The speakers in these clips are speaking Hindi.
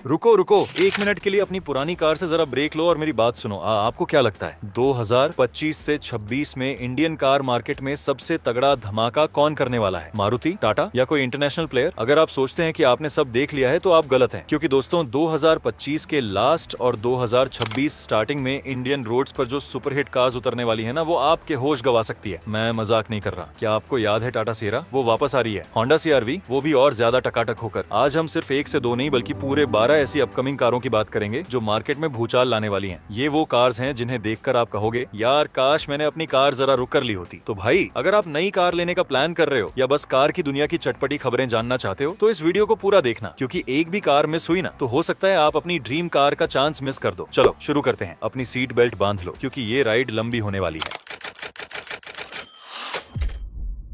रुको रुको, 1 मिनट के लिए अपनी पुरानी कार से जरा ब्रेक लो और मेरी बात सुनो। आपको क्या लगता है 2025 से 26 में इंडियन कार मार्केट में सबसे तगड़ा धमाका कौन करने वाला है? मारुति, टाटा या कोई इंटरनेशनल प्लेयर? अगर आप सोचते हैं कि आपने सब देख लिया है तो आप गलत हैं, क्योंकि दोस्तों 2025 के लास्ट और 2026 स्टार्टिंग में इंडियन रोड्स पर जो सुपरहिट कार्स उतरने वाली है ना, वो आपके होश गवा सकती है। मैं मजाक नहीं कर रहा। क्या आपको याद है टाटा सिएरा? वो वापस आ रही है। होंडा CR-V, वो भी और ज्यादा टकाटक होकर। आज हम सिर्फ एक से दो नहीं बल्कि पूरे 12 ऐसी अपकमिंग कारों की बात करेंगे जो मार्केट में भूचाल लाने वाली हैं। ये वो कार्स हैं जिन्हें देखकर आप कहोगे यार काश मैंने अपनी कार जरा रुक कर ली होती। तो भाई, अगर आप नई कार लेने का प्लान कर रहे हो या बस कार की दुनिया की चटपटी खबरें जानना चाहते हो तो इस वीडियो को पूरा देखना, क्योंकि एक भी कार मिस हुई ना तो हो सकता है आप अपनी ड्रीम कार का चांस मिस कर दो। चलो शुरू करते हैं। अपनी सीट बेल्ट बांध लो, क्योंकि ये राइड लंबी होने वाली है।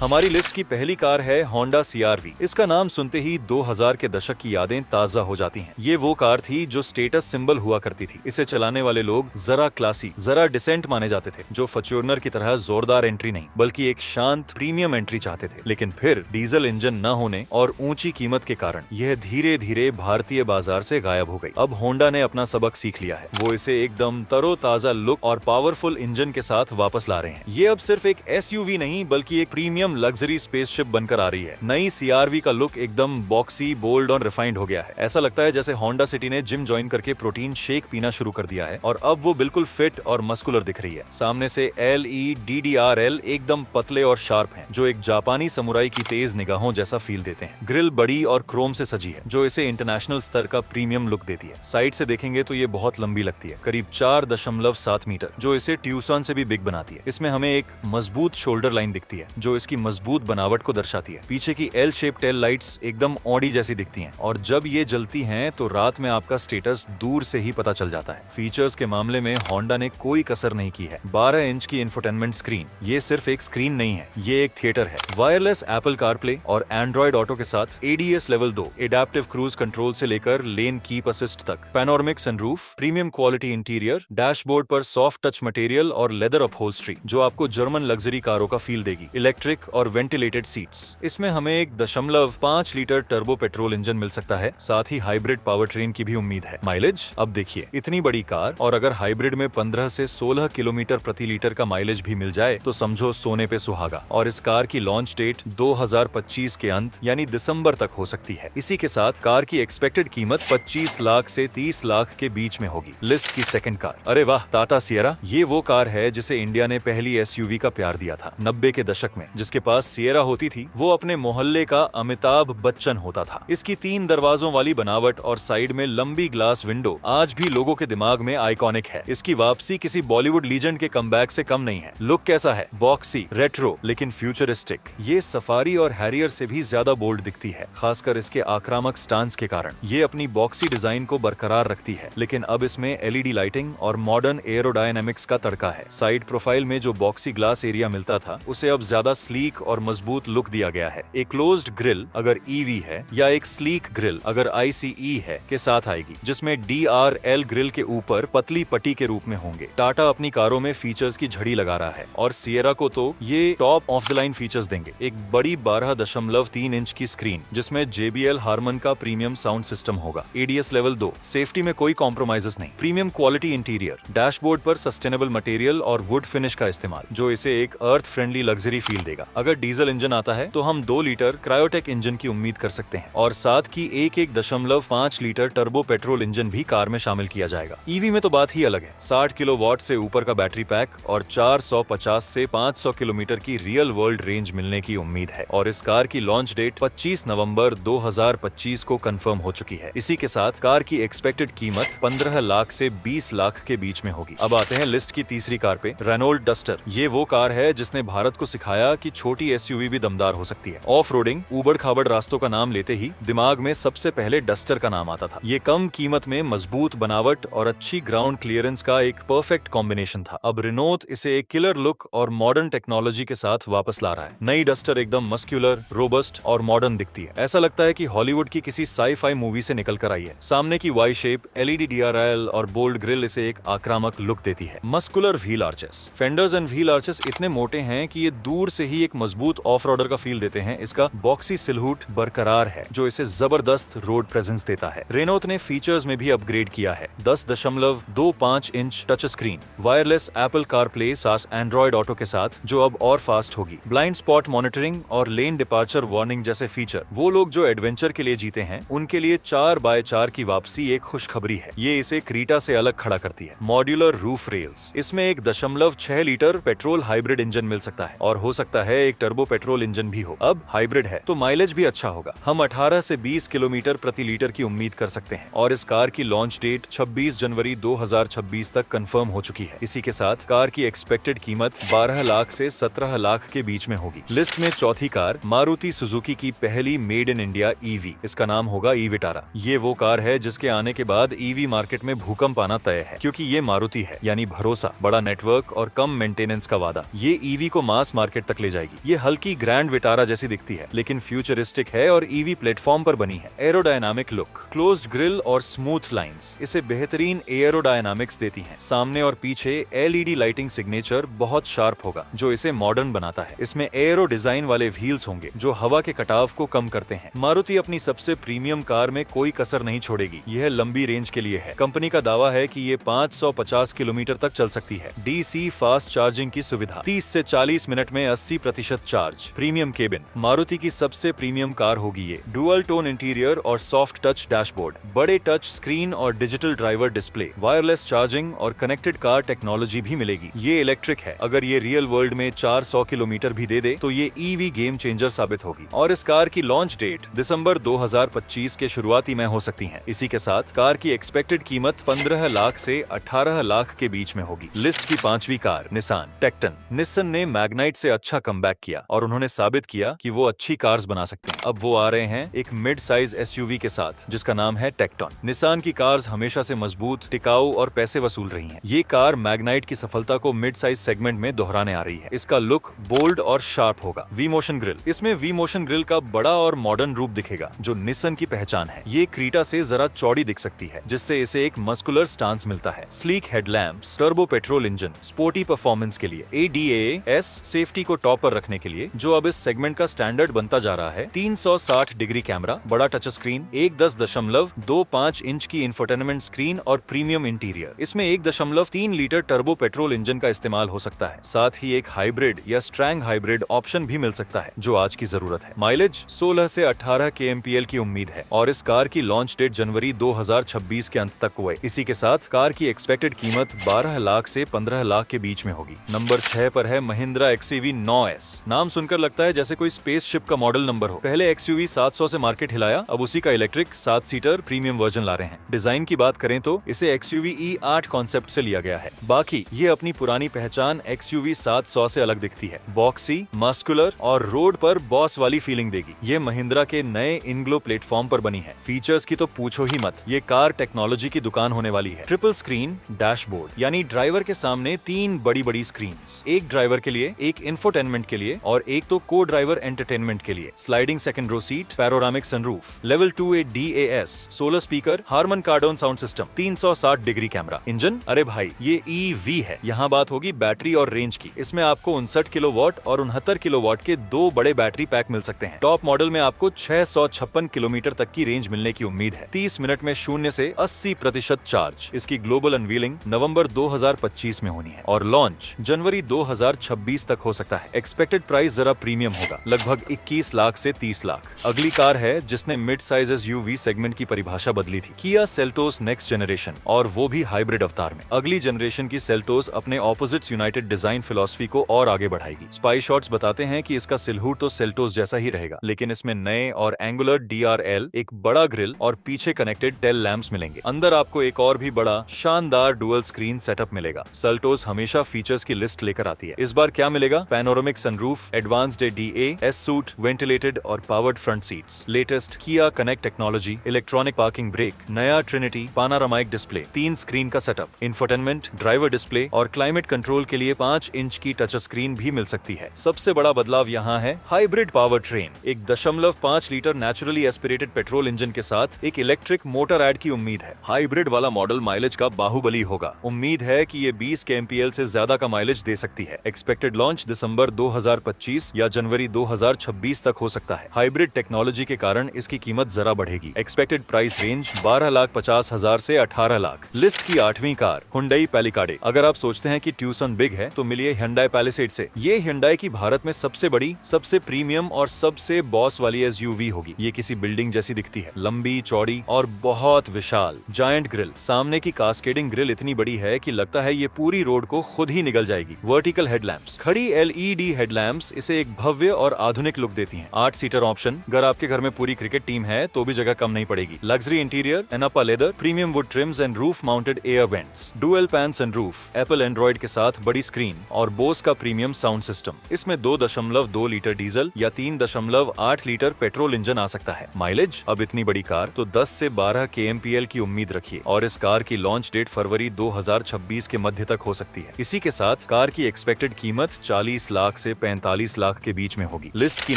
हमारी लिस्ट की पहली कार है होंडा CR-V। इसका नाम सुनते ही 2000 के दशक की यादें ताजा हो जाती हैं। ये वो कार थी जो स्टेटस सिंबल हुआ करती थी। इसे चलाने वाले लोग जरा क्लासी, जरा डिसेंट माने जाते थे, जो फॉर्च्यूनर की तरह जोरदार एंट्री नहीं बल्कि एक शांत प्रीमियम एंट्री चाहते थे। लेकिन फिर डीजल इंजन न होने और ऊंची कीमत के कारण यह धीरे धीरे भारतीय बाजार से गायब हो गई। अब होंडा ने अपना सबक सीख लिया है। वो इसे एकदम तरोताजा लुक और पावरफुल इंजन के साथ वापस ला रहे हैं। ये अब सिर्फ एक SUV नहीं बल्कि एक प्रीमियम लग्जरी स्पेसशिप बनकर आ रही है। नई CR-V का लुक एकदम बॉक्सी, बोल्ड और रिफाइंड हो गया है। ऐसा लगता है जैसे होंडा सिटी ने जिम ज्वाइन करके प्रोटीन शेक पीना शुरू कर दिया है और अब वो बिल्कुल फिट और मस्कुलर दिख रही है। सामने से LEDDRL एकदम पतले और शार्प हैं, जो एक जापानी समुराई की तेज निगाहों जैसा फील देते हैं। ग्रिल बड़ी और क्रोम से सजी है, जो इसे इंटरनेशनल स्तर का प्रीमियम लुक देती है। साइड से देखेंगे तो ये बहुत लंबी लगती है, करीब 4.7 मीटर, जो इसे ट्यूसन से भी बिग बनाती है। इसमें हमें एक मजबूत शोल्डर लाइन दिखती है, जो इसकी मजबूत बनावट को दर्शाती है। पीछे की L शेप टेल लाइट्स एकदम ऑडी जैसी दिखती हैं, और जब ये जलती हैं तो रात में आपका स्टेटस दूर से ही पता चल जाता है। फीचर्स के मामले में होंडा ने कोई कसर नहीं की है। 12 इंच की इंफोटेनमेंट स्क्रीन, ये सिर्फ एक स्क्रीन नहीं है, ये एक थिएटर है। वायरलेस एप्पल कारप्ले और एंड्रॉइड ऑटो के साथ ADS level 2, adaptive cruise control से लेकर लेन कीप असिस्ट तक, panoramic sunroof, premium quality interior, dashboard पर सॉफ्ट टच मटेरियल और लेदर अपहोल्स्ट्री, जो आपको जर्मन लग्जरी कारों का फील देगी। इलेक्ट्रिक और वेंटिलेटेड सीट्स। इसमें हमें एक 0.5 लीटर टर्बो पेट्रोल इंजन मिल सकता है, साथ ही हाइब्रिड पावर ट्रेन की भी उम्मीद है। माइलेज, अब देखिए, इतनी बड़ी कार और अगर हाइब्रिड में 15 से 16 किलोमीटर प्रति लीटर का माइलेज भी मिल जाए तो समझो सोने पे सुहागा। और इस कार की लॉन्च डेट 2025 के अंत यानी दिसंबर तक हो सकती है। इसी के साथ कार की एक्सपेक्टेड कीमत 25 लाख से 30 लाख के बीच में होगी। लिस्ट की सेकंड कार, अरे वाह, टाटा सिएरा। ये वो कार है जिसे इंडिया ने पहली SUV का प्यार दिया था 90 के दशक में। जिसके पास सिएरा होती थी वो अपने मोहल्ले का अमिताभ बच्चन होता था। इसकी 3 दरवाजों वाली बनावट और साइड में लंबी ग्लास विंडो आज भी लोगों के दिमाग में आइकॉनिक है। इसकी वापसी किसी बॉलीवुड लीजेंड के कमबैक से कम नहीं है। लुक कैसा है? बॉक्सी, रेट्रो लेकिन फ्यूचरिस्टिक। ये सफारी और हैरियर से भी ज्यादा बोल्ड दिखती है, खासकर इसके आक्रामक स्टांस के कारण। ये अपनी बॉक्सी डिजाइन को बरकरार रखती है, लेकिन अब इसमें LED लाइटिंग और मॉडर्न एरोडायनामिक्स का तड़का है। साइड प्रोफाइल में जो बॉक्सी ग्लास एरिया मिलता था उसे अब ज्यादा स्लीक और मजबूत लुक दिया गया है। एक क्लोज्ड ग्रिल अगर EV है या एक स्लीक ग्रिल अगर ICE है के साथ आएगी, जिसमें DRL ग्रिल के ऊपर पतली पट्टी के रूप में होंगे। टाटा अपनी कारों में फीचर्स की झड़ी लगा रहा है और सिएरा को तो ये top of the line features देंगे। एक बड़ी 12.3 इंच की स्क्रीन जिसमें JBL हारमन का प्रीमियम साउंड सिस्टम होगा। ADS लेवल 2, सेफ्टी में कोई कॉम्प्रोमाइजेस नहीं। प्रीमियम क्वालिटी इंटीरियर, डैशबोर्ड पर सस्टेनेबल मटेरियल और वुड फिनिश का इस्तेमाल, जो इसे एक अर्थ फ्रेंडली लग्जरी फील देगा। अगर डीजल इंजन आता है तो हम 2 लीटर क्रायोटेक इंजन की उम्मीद कर सकते हैं, और साथ की 1.5 लीटर टर्बो पेट्रोल इंजन भी कार में शामिल किया जाएगा। EV में तो बात ही अलग है। 60 किलोवाट से ऊपर का बैटरी पैक और 450 से 500 किलोमीटर की रियल वर्ल्ड रेंज मिलने की उम्मीद है। और इस कार की लॉन्च डेट 25 नवंबर 2025 को कंफर्म हो चुकी है। इसी के साथ कार की एक्सपेक्टेड कीमत 15 लाख से 20 लाख के बीच में होगी। अब आते हैं लिस्ट की तीसरी कार पे, रेनॉल्ट डस्टर। ये वो कार है जिसने भारत को सिखाया कि छोटी SUV भी दमदार हो सकती है। ऑफ रोडिंग, उबड़ खाबड़ रास्तों का नाम लेते ही दिमाग में सबसे पहले डस्टर का नाम आता था। ये कम कीमत में मजबूत बनावट और अच्छी ग्राउंड क्लियरेंस का एक परफेक्ट कॉम्बिनेशन था। अब रिनोट इसे एक किलर लुक और मॉडर्न टेक्नोलॉजी के साथ वापस ला रहा है। नई डस्टर एकदम मस्क्यूलर, रोबस्ट और मॉडर्न दिखती है। ऐसा लगता है कि हॉलीवुड की किसी साई-फाई मूवी से निकल कर आई है। सामने की वाई शेप, LED DRL और बोल्ड ग्रिल इसे एक आक्रामक लुक देती है। Muscular wheel arches, fenders and wheel arches इतने मोटे हैं कि ये दूर से ही एक मजबूत ऑफ रोडर का फील देते हैं, इसका बॉक्सी सिलहूट बरकरार है जो इसे जबरदस्त रोड प्रेजेंस देता है। रेनॉल्ट ने फीचर्स में भी अपग्रेड किया है। 10.25 inch touch screen, wireless Apple CarPlay सास एंड्रॉइड ऑटो के साथ जो अब और फास्ट होगी, ब्लाइंड स्पॉट मॉनिटरिंग और लेन डिपार्चर वार्निंग जैसे फीचर। वो लोग जो एडवेंचर के लिए जीते हैं उनके लिए 4x4 की वापसी एक खुशखबरी है। ये इसे क्रीटा से अलग खड़ा करती है। मॉड्यूलर रूफ रेल्स, इसमें 1.6 लीटर पेट्रोल हाइब्रिड इंजन मिल सकता है और हो सकता है एक टर्बो पेट्रोल इंजन भी हो। अब हाइब्रिड है तो माइलेज भी अच्छा होगा। हम 18 से 20 किलोमीटर प्रति लीटर की उम्मीद कर सकते हैं और इस कार की लॉन्च डेट 26 जनवरी 2026 तक कंफर्म हो चुकी है। इसी के साथ कार की एक्सपेक्टेड कीमत 12 लाख से 17 लाख के बीच में होगी। लिस्ट में चौथी कार मारुति सुजुकी की पहली मेड इन इंडिया ईवी, इसका नाम होगा ई विटारा। ये वो कार है जिसके आने के बाद ईवी मार्केट में भूकंप आना तय है, क्योंकि ये मारुति है, यानी भरोसा, बड़ा नेटवर्क और कम मेंटेनेंस का वादा। ये ईवी को मास मार्केट तक ले जाएगी। ये हल्की ग्रैंड विटारा जैसी दिखती है लेकिन फ्यूचरिस्टिक है और ईवी प्लेटफॉर्म पर बनी है। एरोडायनामिक लुक, क्लोज्ड ग्रिल और स्मूथ लाइंस इसे बेहतरीन एरोडायनामिक्स देती हैं। सामने और पीछे एलईडी लाइटिंग सिग्नेचर बहुत शार्प होगा जो इसे मॉडर्न बनाता है। इसमें एरो डिजाइन वाले व्हील्स होंगे जो हवा के कटाव को कम करते हैं। मारुति अपनी सबसे प्रीमियम कार में कोई कसर नहीं छोड़ेगी। यह लंबी रेंज के लिए है। कंपनी का दावा है कि ये 550 किलोमीटर तक चल सकती है। डीसी फास्ट चार्जिंग की सुविधा, 30 से 40 मिनट में 80% चार्ज। प्रीमियम केबिन, मारुति की सबसे प्रीमियम कार होगी ये। डुअल टोन इंटीरियर और सॉफ्ट टच डैशबोर्ड, बड़े टच स्क्रीन और digital driver display, wireless charging और कनेक्टेड कार टेक्नोलॉजी भी मिलेगी। ये इलेक्ट्रिक है। अगर ये रियल वर्ल्ड में 400 किलोमीटर भी दे दे तो ये ईवी गेम चेंजर साबित होगी। और इस कार की लॉन्च डेट दिसंबर 2025 के शुरुआती में हो सकती है। इसी के साथ कार की एक्सपेक्टेड कीमत 15 लाख से 18 लाख के बीच में होगी। लिस्ट की पांचवी कार निसान टेक्टन। निसान ने मैग्नाइट से अच्छा कमबैक किया और उन्होंने साबित किया कि वो अच्छी कार्स बना सकते हैं। अब वो आ रहे हैं एक मिड साइज एसयूवी के साथ जिसका नाम है टेक्टॉन। निसान की कार्स हमेशा से मजबूत, टिकाऊ और पैसे वसूल रही हैं। ये कार मैग्नाइट की सफलता को मिड साइज सेगमेंट में दोहराने आ रही है। इसका लुक बोल्ड और शार्प होगा। वी मोशन ग्रिल, इसमें वी मोशन ग्रिल का बड़ा और मॉडर्न रूप दिखेगा जो निसान की पहचान है। ये क्रीटा से जरा चौड़ी दिख सकती है जिससे इसे एक मस्कुलर स्टांस मिलता है। Sleek headlamps, turbo petrol engine, sporty performance के लिए, ADAS सेफ्टी को टॉप पर रखने के लिए जो अब इस सेगमेंट का स्टैंडर्ड बनता जा रहा है। 360 डिग्री कैमरा, बड़ा टच स्क्रीन, 10.25 इंच की इंफोटेनमेंट स्क्रीन और प्रीमियम इंटीरियर। इसमें 1.3 लीटर टर्बो पेट्रोल इंजन का इस्तेमाल हो सकता है। साथ ही एक हाइब्रिड या स्ट्रैंग हाइब्रिड ऑप्शन भी मिल सकता है जो आज की जरूरत है। माइलेज 16 से 18 kmpl की उम्मीद है और इस कार की लॉन्च डेट जनवरी 2026 के अंत तक हुए। इसी के साथ कार की एक्सपेक्टेड कीमत 12 लाख से 15 लाख के बीच में होगी। नंबर 6 पर है महिंद्रा XUV 9S। नाम सुनकर लगता है जैसे कोई स्पेसशिप का मॉडल नंबर हो। पहले XUV 700 से मार्केट हिलाया, अब उसी का इलेक्ट्रिक 7 सीटर प्रीमियम वर्जन ला रहे हैं। डिजाइन की बात करें तो इसे XUV E8 कॉन्सेप्ट से लिया गया है। बाकी ये अपनी पुरानी पहचान XUV 700 से अलग दिखती है। बॉक्सी, मस्कुलर और रोड पर बॉस वाली फीलिंग देगी। ये महिंद्रा के नए इनग्लो प्लेटफॉर्म पर बनी है। फीचर्स की तो पूछो ही मत। ये कार टेक्नोलॉजी की दुकान होने वाली है। ट्रिपल स्क्रीन डैशबोर्ड, यानी ड्राइवर के सामने 3 बड़ी बड़ी स्क्रीन्स, एक ड्राइवर के लिए, एक इंफोटेनमेंट के लिए और एक तो को ड्राइवर एंटरटेनमेंट के लिए। Sliding second row seat, panoramic sunroof, level 2A DAS, 16 speaker, Harman Kardon sound system, 360 degree camera. Engine, अरे भाई ये EV है। यहाँ बात होगी बैटरी और रेंज की। इसमें आपको 59 किलोवाट और 69 किलोवाट के 2 बड़े बैटरी पैक मिल सकते हैं। टॉप मॉडल में आपको 656 किलोमीटर तक की रेंज मिलने की उम्मीद है। 30 मिनट में 0 से 80% चार्ज। इसकी ग्लोबल अनवीलिंग नवंबर 2025 में होनी है और लॉन्च जनवरी 2026 तक हो सकता है। एक्सपेक्टेड प्राइस जरा प्रीमियम होगा, लगभग 21 लाख से 30 लाख। अगली कार है जिसने मिड साइज SUV सेगमेंट की परिभाषा बदली थी, किया सेल्टोस नेक्स्ट जनरेशन, और वो भी हाइब्रिड अवतार में। अगली जनरेशन की सेल्टोस अपने ऑपोजिट्स यूनाइटेड डिजाइन फिलॉसफी को और आगे बढ़ाएगी। स्पाई शॉट्स बताते हैं कि इसका सिलहूट तो सेल्टोस जैसा ही रहेगा, लेकिन इसमें नए और एंगुलर DRL, एक बड़ा ग्रिल और पीछे कनेक्टेड टेल लैंप्स मिलेंगे। अंदर आपको एक और भी बड़ा शानदार डुअल स्क्रीन सेटअप मिलेगा। सेल्टोस हमेशा फीचर्स की लिस्ट लेकर आती है। इस बार क्या मिलेगा? Panoramic sunroof, advanced ADA, S suit, ventilated और पावर्ड फ्रंट सीट्स, लेटेस्ट किया connect technology, electronic parking brake, नया ट्रिनिटी पानारामाइक डिस्प्ले, 3 स्क्रीन का सेटअप, इंफोटेनमेंट, ड्राइवर डिस्प्ले और क्लाइमेट कंट्रोल के लिए 5 इंच की टच स्क्रीन भी मिल सकती है। सबसे बड़ा बदलाव यहाँ है hybrid power train. 1.5 litre naturally aspirated petrol engine के साथ एक इलेक्ट्रिक मोटर ऐड की उम्मीद है। हाइब्रिड वाला मॉडल माइलेज का बाहुबली होगा। उम्मीद है कि ये 20 kmpl से ज्यादा का माइलेज दे सकती है। एक्सपेक्टेड लॉन्च दिसंबर 2025 या जनवरी 2026 तक हो सकता है। हाइब्रिड टेक्नोलॉजी के कारण इसकी कीमत जरा बढ़ेगी। एक्सपेक्टेड प्राइस रेंज 12,50,000 से 18 लाख। लिस्ट की 8वीं कार हुंडई पैलिकाडे। अगर आप सोचते हैं कि ट्यूसन बिग है तो मिलिए Hyundai पैलिसेड से। ये Hyundai की भारत में सबसे बड़ी, सबसे प्रीमियम और सबसे बॉस वाली SUV होगी। ये किसी बिल्डिंग जैसी दिखती है, लंबी, चौड़ी और बहुत विशाल। जायंट ग्रिल, सामने की कास्केडिंग ग्रिल इतनी बड़ी है कि लगता है ये पूरी रोड को खुद ही निगल जाएगी। वर्टिकल हेडलैम्प्स, खड़ी LED हेडलैम्प्स इसे एक भव्य और आधुनिक लुक देती हैं। 8 सीटर ऑप्शन, अगर आपके घर में पूरी क्रिकेट टीम है तो भी जगह कम नहीं पड़ेगी। Luxury interior, nappa leather, premium wood trims and roof mounted air vents, dual pane sunroof, Apple Android के साथ बड़ी स्क्रीन और बोस का प्रीमियम साउंड सिस्टम। इसमें 2.2 लीटर डीजल या 3.8 लीटर पेट्रोल इंजन आ सकता है। माइलेज, अब इतनी बड़ी कार तो 10 से 12 kmpl की उम्मीद रखिए और इस कार की लॉन्च डेट फरवरी 2026 के मध्य तक हो सकती है। इसी के साथ कार की एक्सपेक्टेड कीमत 40 लाख से 45 लाख के बीच में होगी। लिस्ट की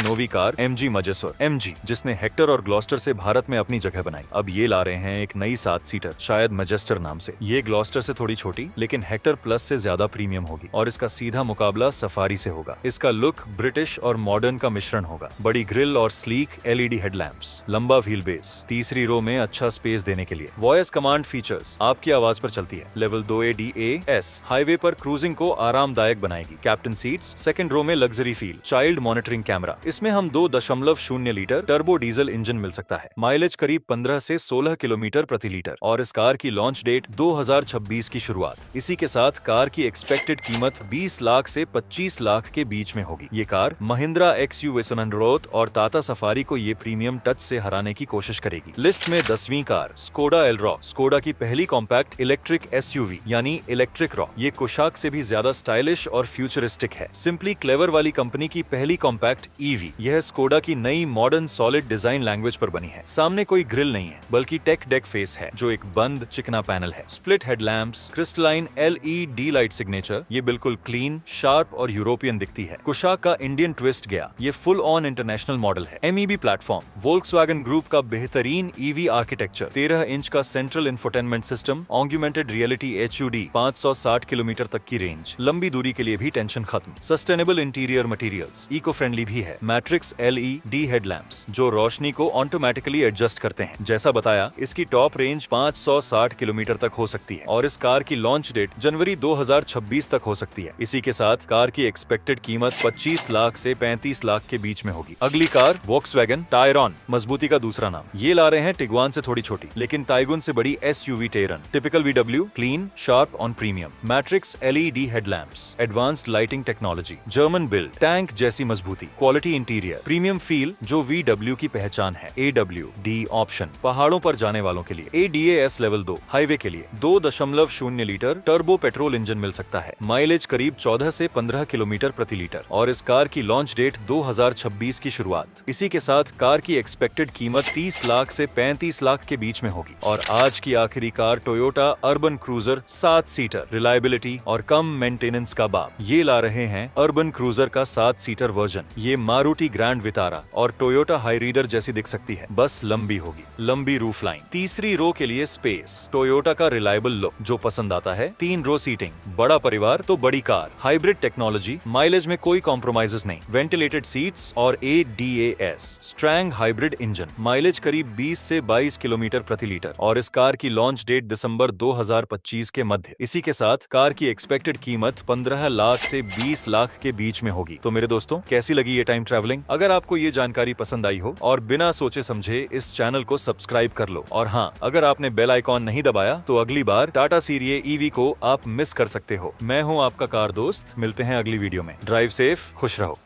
9वीं कार MG मजेस्टर। MG, जिसने हेक्टर और ग्लॉस्टर से भारत में अपनी जगह बनाई, अब ये ला रहे हैं एक नई 7 सीटर, शायद मजेस्टर नाम से। ये ग्लॉस्टर से थोड़ी छोटी लेकिन हेक्टर प्लस से ज्यादा प्रीमियम होगी और इसका सीधा मुकाबला सफारी से होगा। इसका लुक ब्रिटिश और मॉडर्न का मिश्रण होगा। बड़ी ग्रिल और स्लीक LED हेडलैम्प्स, लंबा व्हील बेस, तीसरी रो में अच्छा स्पेस देने के लिए। वॉइस कमांड फीचर्स, आपकी आवाज पर चलती है। लेवल 2 ADAS, हाईवे पर क्रूजिंग को आरामदायक बनाएगी। कैप्टन सीट्स, सेकंड रो में luxury feel. Child monitoring camera, इसमें हम 2.0 लीटर टर्बो डीजल इंजन मिल सकता है। माइलेज करीब 15 से 16 किलोमीटर प्रति लीटर और इस कार की लॉन्च डेट 2026 की शुरुआत। इसी के साथ कार की एक्सपेक्टेड कीमत 20 लाख से 25 लाख के बीच में होगी। ये कार महिंद्रा XUV 700 और टाटा सफारी को ये प्रीमियम टच से हराने की कोशिश करेगी। लिस्ट में 10वीं कार स्कोडा एलरॉक। स्कोडा की पहली कॉम्पैक्ट इलेक्ट्रिक SUV यानी इलेक्ट्रिक रॉक। ये कुशाक से भी ज्यादा स्टाइलिश और फ्यूचरिस्टिक है। सिंपली क्लेवर वाली कंपनी की पहली कॉम्पैक्ट EV। यह स्कोडा की नई मॉडर्न सॉलिड डिजाइन लैंग्वेज पर बनी है। सामने कोई ग्रिल नहीं है बल्कि टेक डेक फेस है जो एक बंद चिकना पैनल है। Split headlamps, crystalline LED light signature, ये बिल्कुल क्लीन, शार्प और यूरोपियन दिखती है। कुशाक का इंडियन ट्विस्ट गया। ये फुल ऑन इंटरनेशनल मॉडल है। MEB प्लेटफॉर्म, वोल्क्सवैगन ग्रुप का बेहतरीन EV आर्किटेक्चर, 13 इंच का central infotainment system, augmented reality HUD, 560 kilometre तक की रेंज, लंबी दूरी के लिए भी टेंशन खत्म। Sustainable interior materials, eco friendly भी है। मैट्रिक्स LED हेडलैम्प्स जो रोशनी को ऑटोमेटिकली एडजस्ट करते हैं। जैसा बताया, इसकी टॉप रेंज 560 किलोमीटर तक हो सकती है और इस कार की लॉन्च डेट जनवरी 2026 तक हो सकती है। इसी के साथ कार की एक्सपेक्टेड कीमत 25 लाख से 35 लाख के बीच में होगी। अगली कार वोक्सवैगन टायरॉन, मजबूती का दूसरा नाम। ये ला रहे हैं टिगवान से थोड़ी छोटी लेकिन टाइगुन से बड़ी SUV terrain. Typical VW, clean, sharp on premium. Matrix LED headlamps, advanced lighting technology, German build, tank जैसी मजबूती, क्वालिटी इंटीरियर, प्रीमियम फील जो VW की पहचान है। AWD ऑप्शन, पहाड़ों पर जाने वालों के लिए। ADAS लेवल 2, हाईवे के लिए। 2.0 लीटर टर्बो पेट्रोल इंजन मिल सकता है। माइलेज करीब 14 से 15 किलोमीटर प्रति लीटर और इस कार की लॉन्च डेट 2026 की शुरुआत। इसी के साथ कार की एक्सपेक्टेड कीमत 30 लाख से 35 लाख के बीच में होगी। और आज की आखिरी car Toyota urban cruiser 7 seater, reliability और कम मेंटेनेंस का बाप। ये ला रहे हैं अर्बन क्रूजर का 7 सीटर वर्जन। ये मारुति ग्रैंड वितारा और टोयोटा हाई रीडर जैसी दिख सकती है, बस लंबी होगी। लंबी रूफ लाइन, तीसरी रो के लिए स्पेस, टोयोटा का रिलायबल लुक जो पसंद आता है। 3 रो सीटिंग, बड़ा परिवार तो बड़ी कार। हाइब्रिड टेक्नोलॉजी, माइलेज में कोई कॉम्प्रोमाइजेस नहीं। वेंटिलेटेड सीट्स और ADAS, Strang hybrid engine. Mileage करीब 20 से 22 किलोमीटर प्रति लीटर और इस कार की लॉन्च डेट दिसंबर 2025 के मध्य। इसी के साथ कार की एक्सपेक्टेड कीमत 15 लाख से 20 लाख के बीच में होगी। तो मेरे दोस्तों, कैसी लगी ये टाइम ट्रैवलिंग? अगर आपको ये जानकारी पसंद आई हो और बिना सोचे समझे इस चैनल को सब्सक्राइब कर लो। और हाँ, अगर आपने बेल आइकॉन नहीं दबाया तो अगली बार टाटा सीरिये EV को आप मिस कर सकते हो। मैं हूँ आपका कार दोस्त, मिलते हैं अगली वीडियो में। ड्राइव सेफ, खुश रहो।